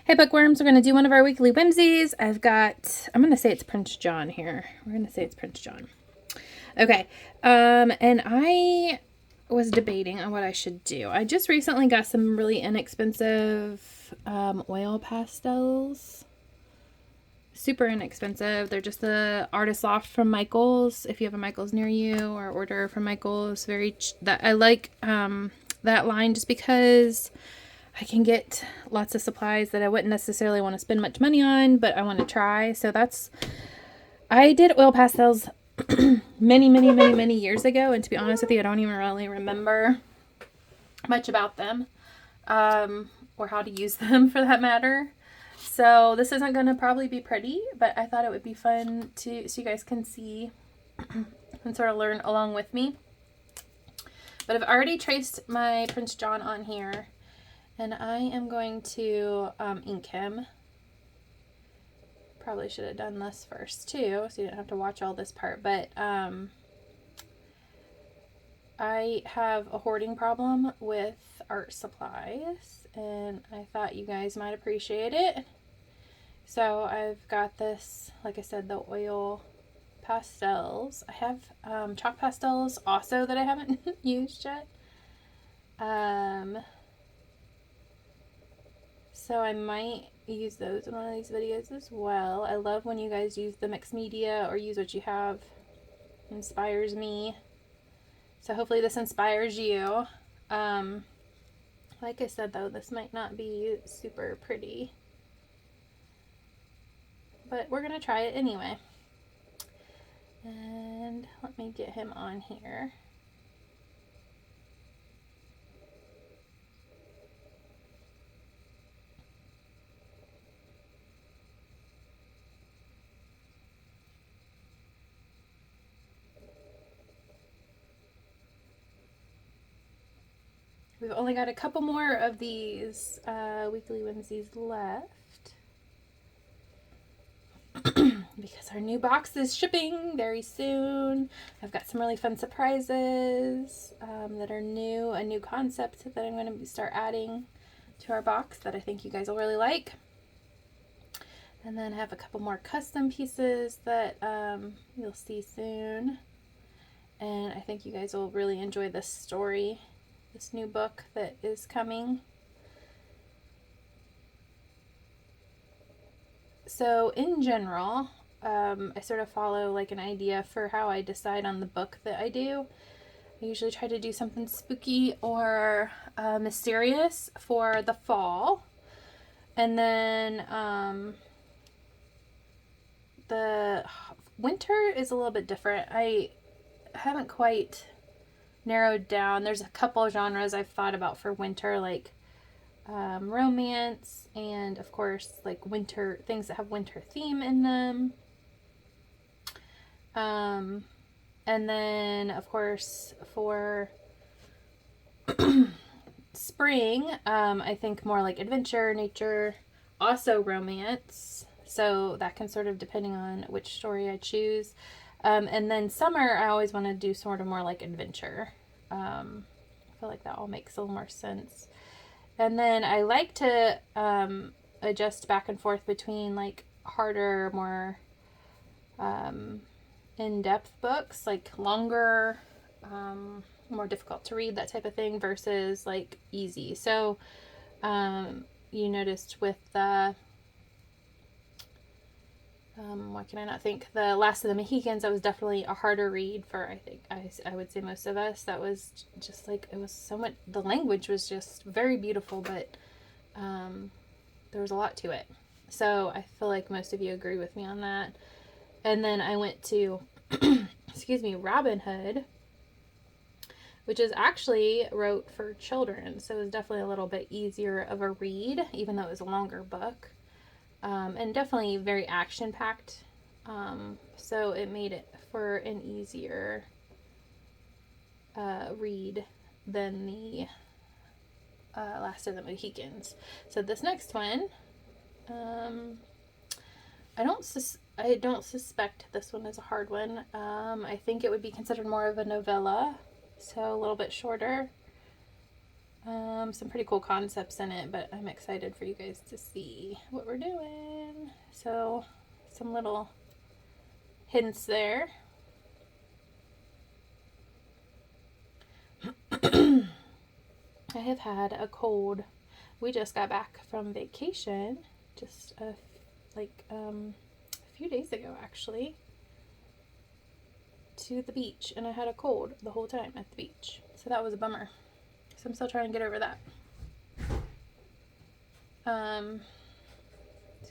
Hey Bookworms, we're going to do one of our weekly whimsies. I'm going to say it's Prince John here. We're going to say it's Prince John. Okay, and I was debating on what I should do. I just recently got some really inexpensive oil pastels. Super inexpensive. They're just the Artist Loft from Michaels. If you have a Michaels near you, or order from Michaels, that I like that line just because I can get lots of supplies that I wouldn't necessarily want to spend much money on, but I want to try. I did oil pastels many years ago, and to be honest with you, I don't even really remember much about them, or how to use them for that matter. So this isn't going to probably be pretty, but I thought it would be fun so you guys can see and sort of learn along with me. But I've already traced my Prince John on here, and I am going to ink him. Probably should have done this first too, so you didn't have to watch all this part. But I have a hoarding problem with art supplies, and I thought you guys might appreciate it. So I've got this, like I said, the oil pastels. I have chalk pastels also that I haven't used yet. So I might use those in one of these videos as well. I love when you guys use the mixed media or use what you have. It inspires me. So hopefully this inspires you. Like I said though, this might not be super pretty, but we're going to try it anyway. And let me get him on here. We've only got a couple more of these Weekly Whimsies left. Because our new box is shipping very soon. I've got some really fun surprises that are new, a new concept that I'm going to start adding to our box that I think you guys will really like. And then I have a couple more custom pieces that you'll see soon. And I think you guys will really enjoy this story, this new book that is coming. So in general, I sort of follow like an idea for how I decide on the book that I do. I usually try to do something spooky or mysterious for the fall. And then the winter is a little bit different. I haven't quite narrowed down. There's a couple of genres I've thought about for winter, like romance, and of course like winter things that have winter theme in them. And then of course for spring, I think more like adventure, nature, also romance. So that can sort of depending on which story I choose. And then summer, I always want to do sort of more like adventure. I feel like that all makes a little more sense. And then I like to adjust back and forth between like harder, more in-depth books, like longer, more difficult to read, that type of thing, versus like easy. So you noticed with the why can I not think? The Last of the Mohicans, that was definitely a harder read for, I think, I would say most of us. That was just like, it was so much, the language was just very beautiful, but there was a lot to it. So I feel like most of you agree with me on that. And then I went to, excuse me, Robin Hood, which is actually wrote for children. So it was definitely a little bit easier of a read, even though it was a longer book. And definitely very action-packed, so it made it for an easier read than the Last of the Mohicans. So this next one, I don't suspect this one is a hard one. I think it would be considered more of a novella, so a little bit shorter. Some pretty cool concepts in it, but I'm excited for you guys to see what we're doing. So some little hints there. I have had a cold. We just got back from vacation just a few days ago, actually, to the beach, and I had a cold the whole time at the beach, so that was a bummer. So I'm still trying to get over that. So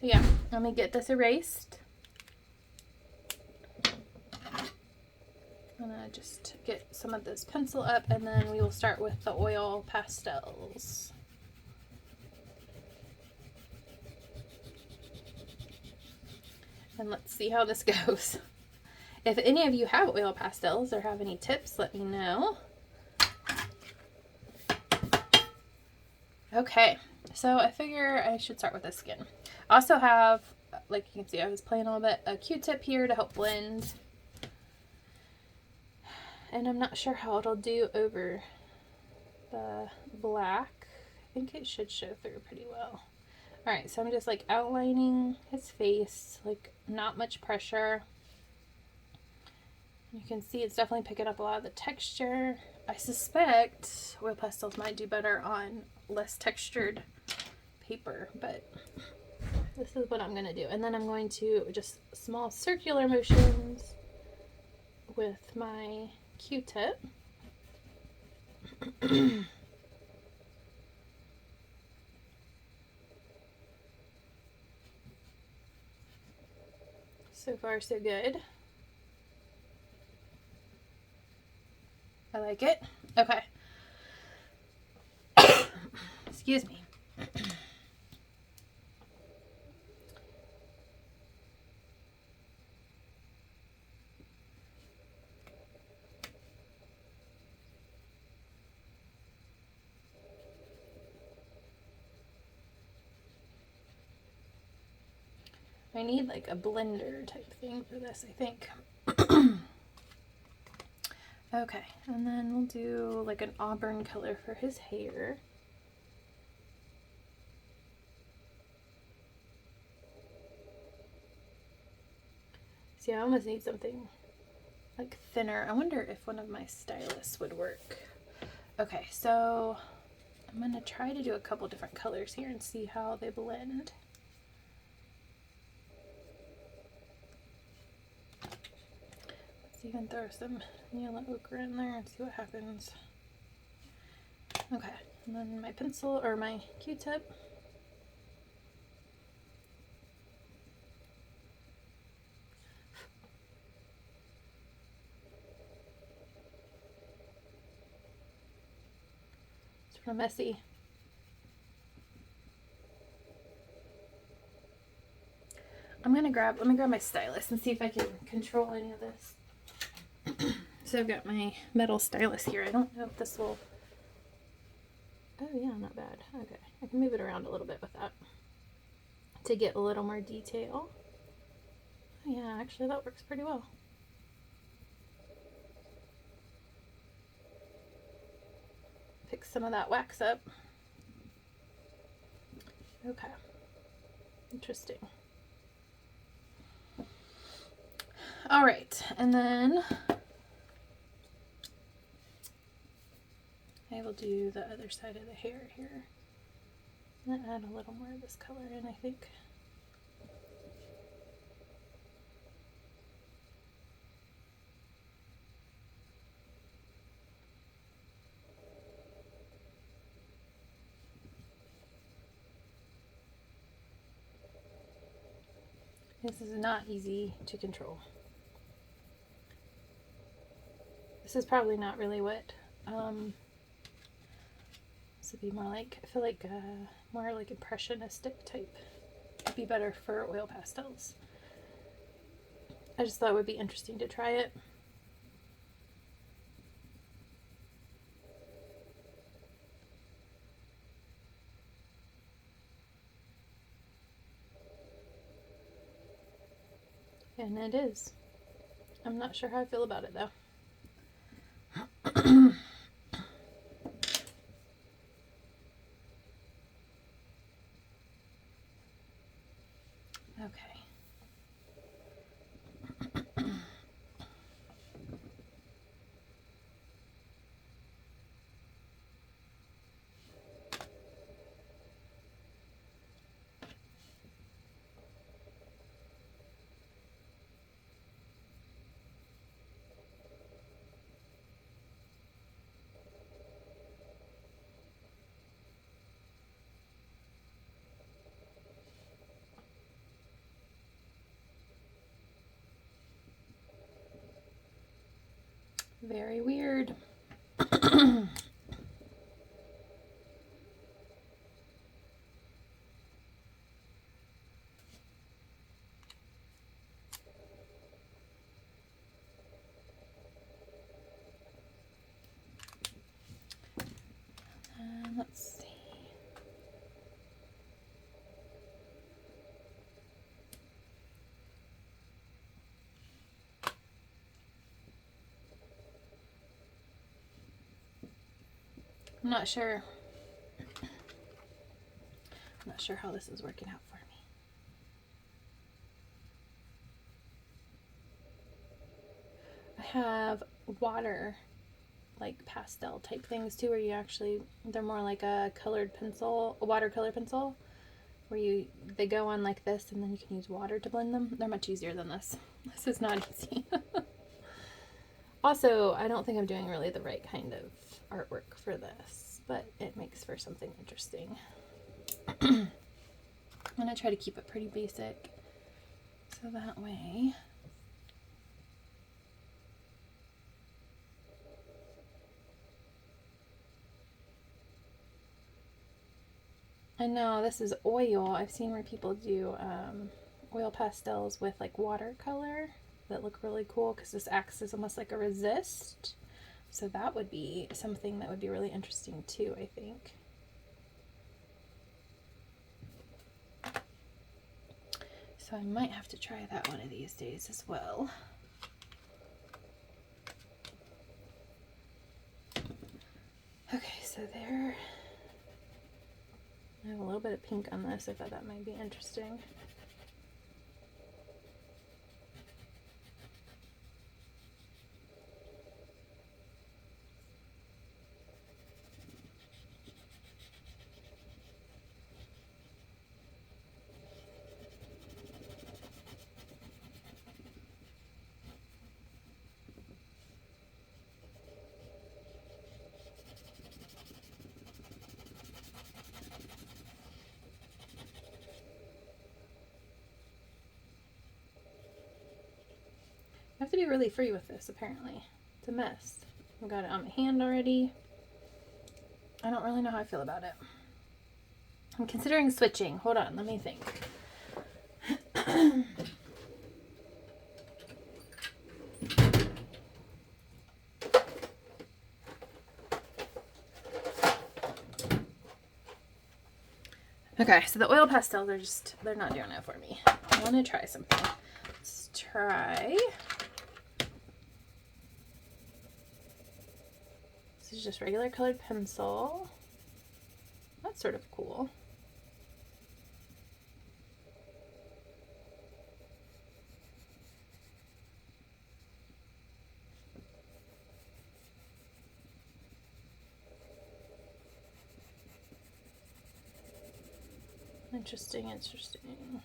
yeah, let me get this erased. I'm gonna just get some of this pencil up, and then we will start with the oil pastels. And let's see how this goes. If any of you have oil pastels or have any tips, let me know. Okay, so I figure I should start with the skin. I also have, like you can see, I was playing a little bit, a Q-tip here to help blend. And I'm not sure how it'll do over the black. I think it should show through pretty well. Alright, so I'm just like outlining his face, like not much pressure. You can see it's definitely picking up a lot of the texture. I suspect oil pastels might do better on less textured paper, but this is what I'm going to do. And then I'm going to just small circular motions with my Q-tip. So far, so good. I like it. Okay. Excuse me. I need like a blender type thing for this, I think. Okay, and then we'll do like an auburn color for his hair. See, I almost need something like thinner. I wonder if one of my stylists would work. Okay, so I'm going to try to do a couple different colors here and see how they blend. Let's even throw some yellow ochre in there and see what happens. Okay, and then my pencil or my Q-tip. It's real messy. Let me grab my stylus and see if I can control any of this. So I've got my metal stylus here. I don't know if this will, oh yeah, not bad. Okay, I can move it around a little bit with that to get a little more detail. Oh, yeah, actually that works pretty well. Pick some of that wax up. Okay, interesting. All right, and then I will do the other side of the hair here. And add a little more of this color in, I think. This is not easy to control. This is probably not really what, this would be more like, I feel like more like impressionistic type would be better for oil pastels. I just thought it would be interesting to try it. And it is. I'm not sure how I feel about it though. Okay. Very weird. Let's see. I'm not sure. I'm not sure how this is working out for me. I have water, like pastel type things too, where you actually, they're more like a colored pencil, a watercolor pencil, where they go on like this and then you can use water to blend them. They're much easier than this. This is not easy. Also, I don't think I'm doing really the right kind of artwork for this, but it makes for something interesting. I'm going to try to keep it pretty basic, so that way I know this is oil. I've seen where people do oil pastels with like watercolor that look really cool because this acts as almost like a resist. So that would be something that would be really interesting too, I think. So I might have to try that one of these days as well. Okay, so there. I have a little bit of pink on this. I thought that might be interesting. I have to be really free with this, apparently. It's a mess. I've got it on my hand already. I don't really know how I feel about it. I'm considering switching. Hold on, let me think. Okay, so the oil pastels they're not doing it for me. I want to try something. Let's try. This is just regular colored pencil. That's sort of cool. Interesting, interesting.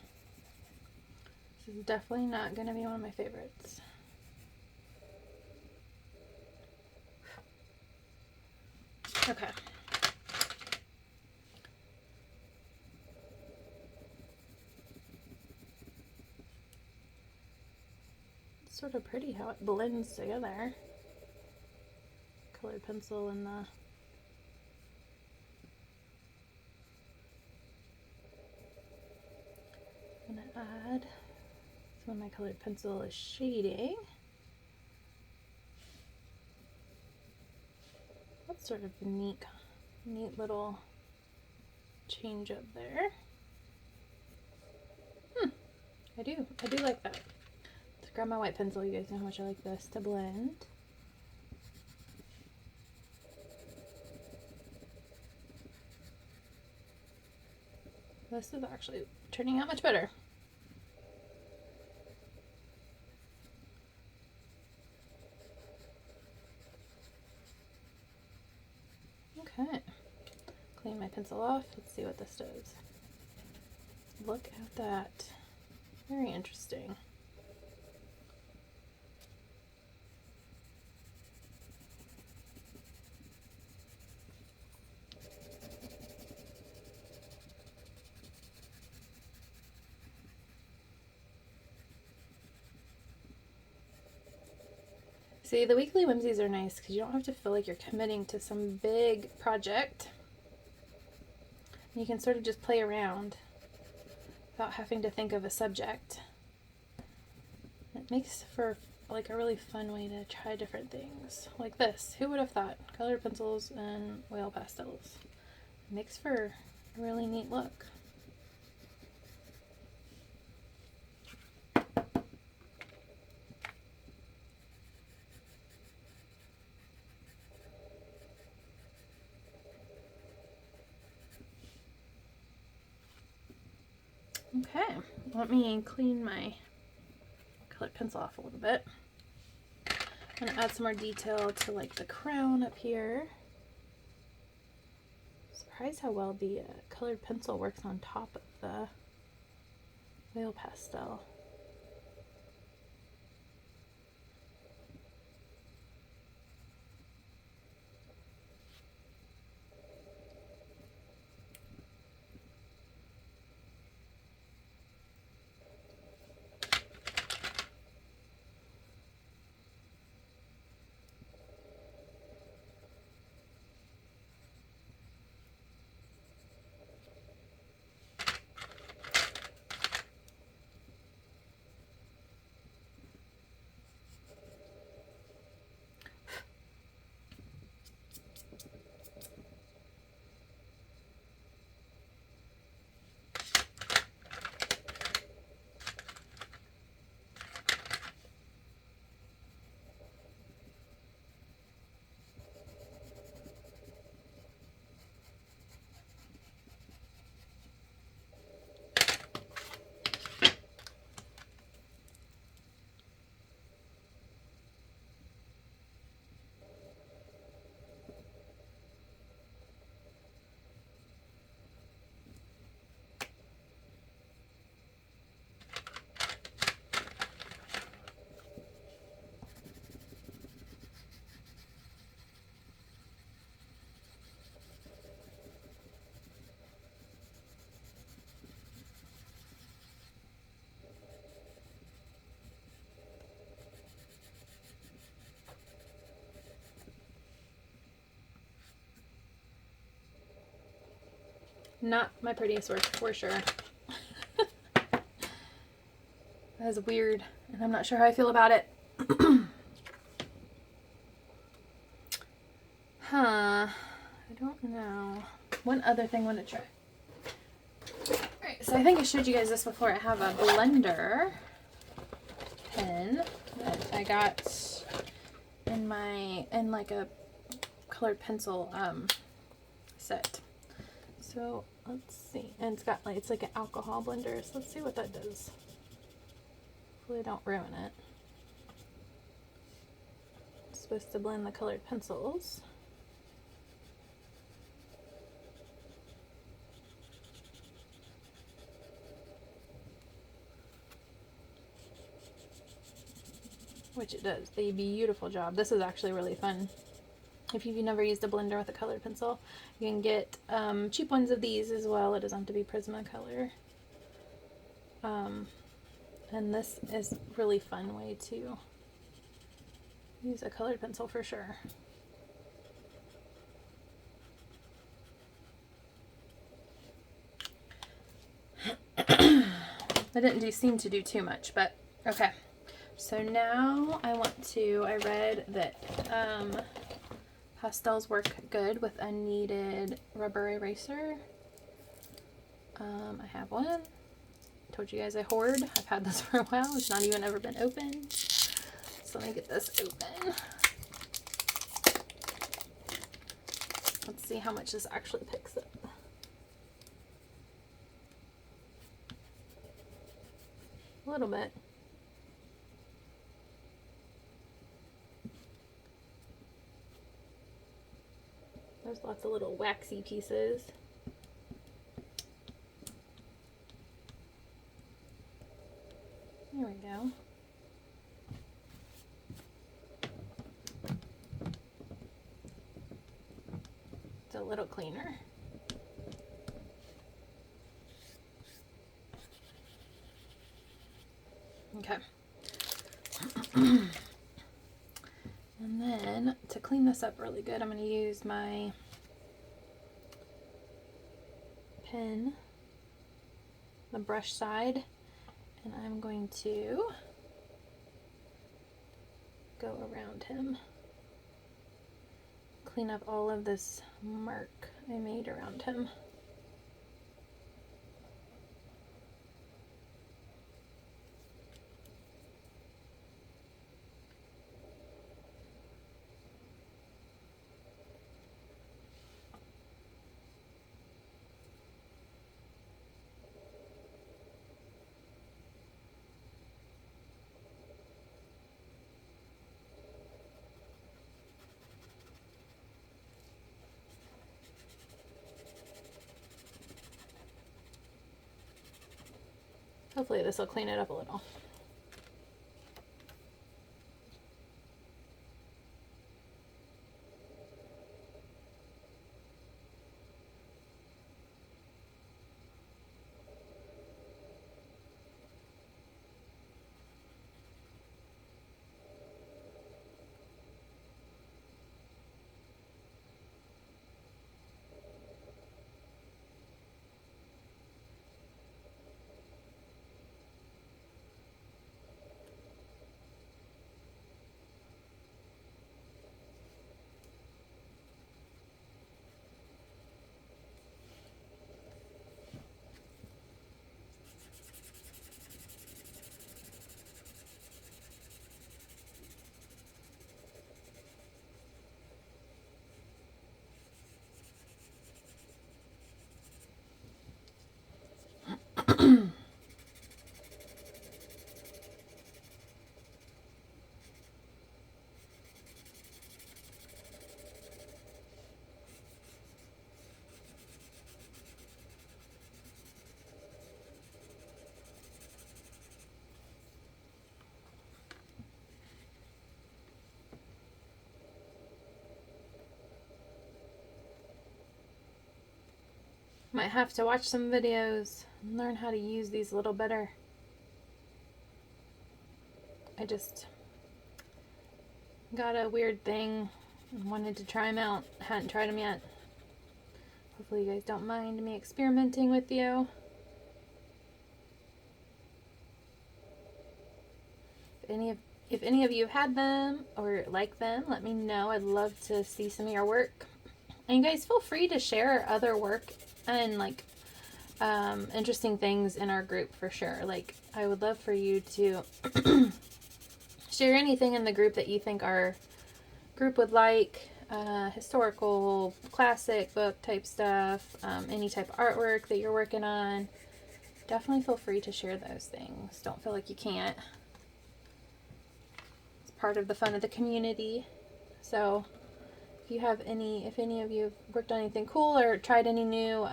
This is definitely not going to be one of my favorites. Okay. It's sort of pretty how it blends together. Colored pencil and the I'm going to add some of my colored pencil is shading. That's sort of a neat little change up there. I do like that. Let's grab my white pencil. You guys know how much I like this to blend. This is actually turning out much better. pencil off. Let's see what this does. Look at that. Very interesting. See, the weekly whimsies are nice because you don't have to feel like you're committing to some big project. You can sort of just play around without having to think of a subject. It makes for like a really fun way to try different things. Like this. Who would have thought? Colored pencils and oil pastels. It makes for a really neat look. Okay, let me clean my colored pencil off a little bit. I'm gonna add some more detail to like the crown up here. Surprised how well the colored pencil works on top of the oil pastel. Not my prettiest work, for sure. That is weird, and I'm not sure how I feel about it. I don't know. One other thing I want to try. Alright, so I think I showed you guys this before. I have a blender pen that I got in like a colored pencil set. So let's see, and it's like an alcohol blender, so let's see what that does. Hopefully I don't ruin it. It's supposed to blend the colored pencils. Which it does a beautiful job. This is actually really fun. If you've never used a blender with a colored pencil, you can get cheap ones of these as well. It doesn't have to be Prismacolor. And this is a really fun way to use a colored pencil for sure. I didn't seem to do too much, but okay. So now I read that pastels work good with a kneaded rubber eraser. I have one. Told you guys I hoard. I've had this for a while. It's not even ever been opened. So let me get this open. Let's see how much this actually picks up. A little bit. There's lots of little waxy pieces. There we go. It's a little cleaner. Okay. And then to clean this up really good, I'm going to use my pen, the brush side, and I'm going to go around him, clean up all of this mark I made around him. Hopefully this will clean it up a little. Might have to watch some videos and learn how to use these a little better. I just got a weird thing and wanted to try them out. Hadn't tried them yet. Hopefully you guys don't mind me experimenting with you. If any of you have had them or like them, let me know. I'd love to see some of your work. And you guys feel free to share other work and like interesting things in our group for sure. Like I would love for you to share anything in the group that you think our group would like. Historical, classic book type stuff, any type of artwork that you're working on. Definitely feel free to share those things. Don't feel like you can't. It's part of the fun of the community. So if any of you have worked on anything cool or tried any new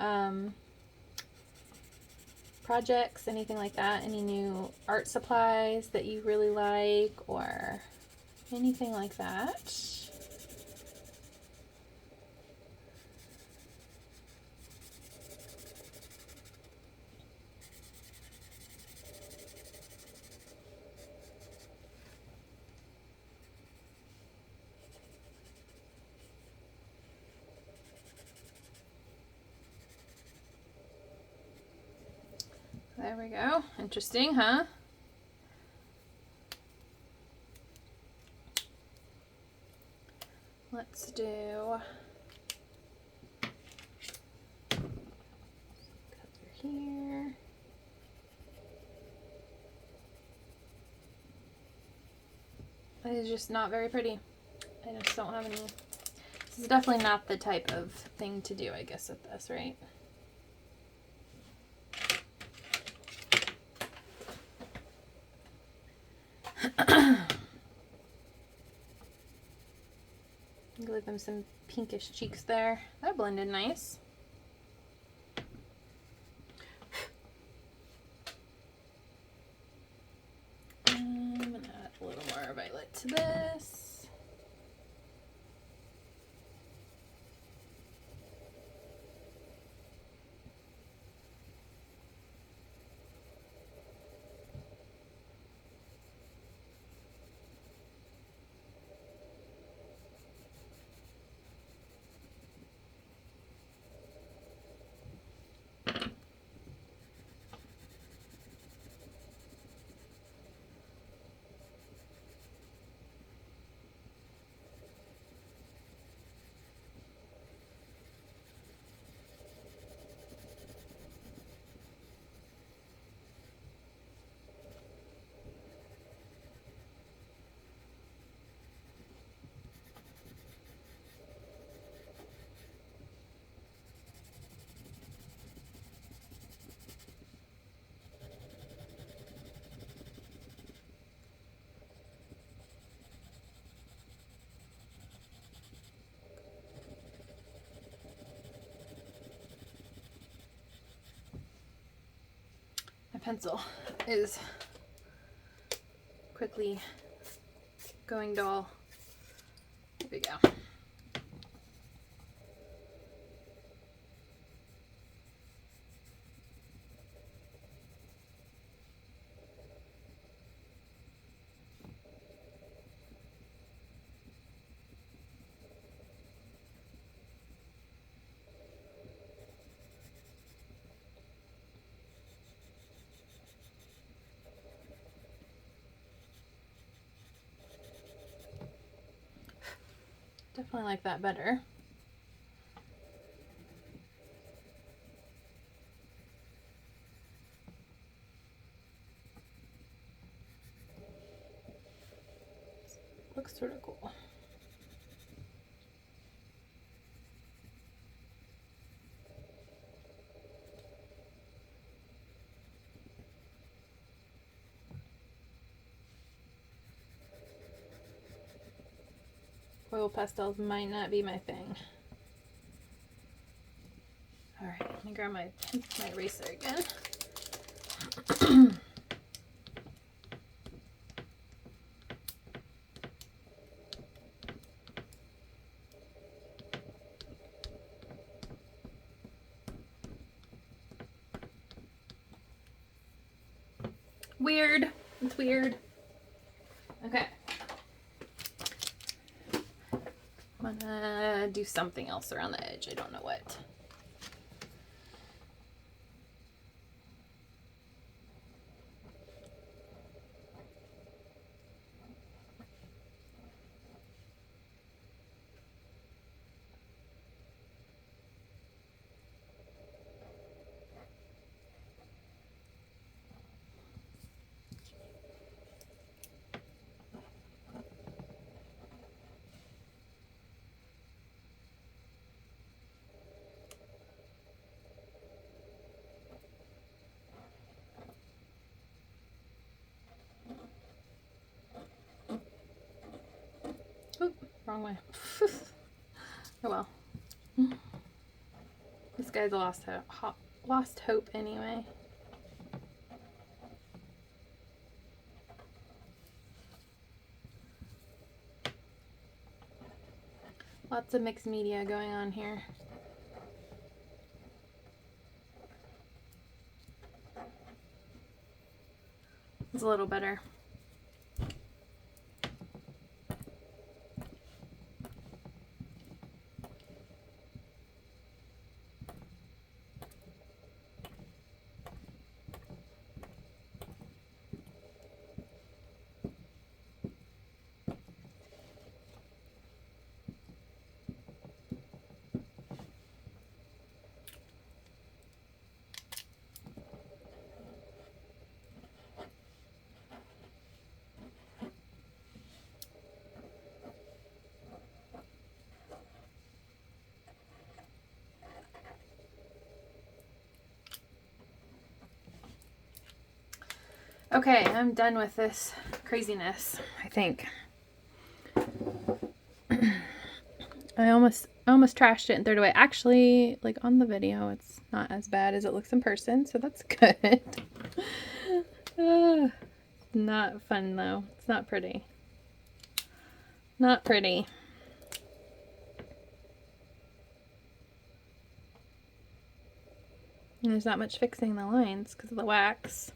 projects, anything like that, any new art supplies that you really like or anything like that. There we go. Interesting, huh? Let's do cut through here. It is just not very pretty. I just don't have any. This is definitely not the type of thing to do, I guess, with this, right? Give them some pinkish cheeks there. That blended nice. more violet to this. Pencil is quickly going dull. Here we go. Definitely like that better. Looks sort of cool. Oil pastels might not be my thing. Alright, let me grab my eraser again. Weird. It's weird. Okay. I'm gonna do something else around the edge. I don't know what. Oop, wrong way. Oh well. This guy's lost hope anyway. Lots of mixed media going on here. It's a little better. Okay, I'm done with this craziness, I think. I almost trashed it and threw it away. Actually, like on the video, it's not as bad as it looks in person, so that's good. Not fun though. It's not pretty. Not pretty. And there's not much fixing the lines because of the wax.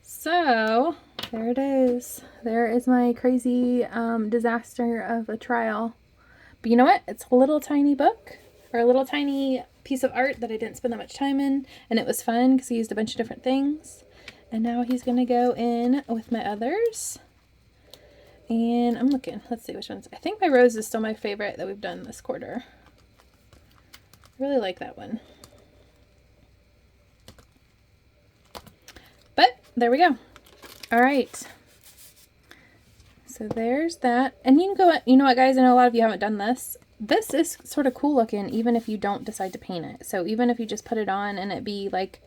So there it is. There is my crazy disaster of a trial. But you know what? It's a little tiny book, or a little tiny piece of art that I didn't spend that much time in, and it was fun because he used a bunch of different things. And now he's gonna go in with my others. And I'm looking. Let's see which ones. I think my rose is still my favorite that we've done this quarter. I really like that one. But there we go. All right. So there's that. And you can go, you know what, guys? I know a lot of you haven't done this. This is sort of cool looking, even if you don't decide to paint it. So even if you just put it on and it be like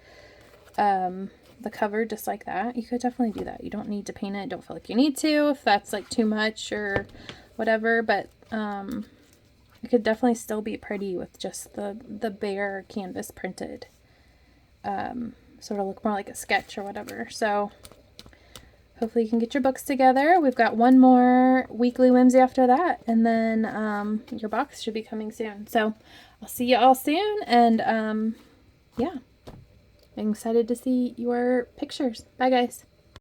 the cover just like that, you could definitely do that. You don't need to paint it. Don't feel like you need to if that's like too much or whatever. But it could definitely still be pretty with just the bare canvas printed. Sort of look more like a sketch or whatever. So hopefully you can get your books together. We've got one more Weekly Whimsy after that, and then your box should be coming soon. So I'll see you all soon, and yeah, I'm excited to see your pictures. Bye, guys.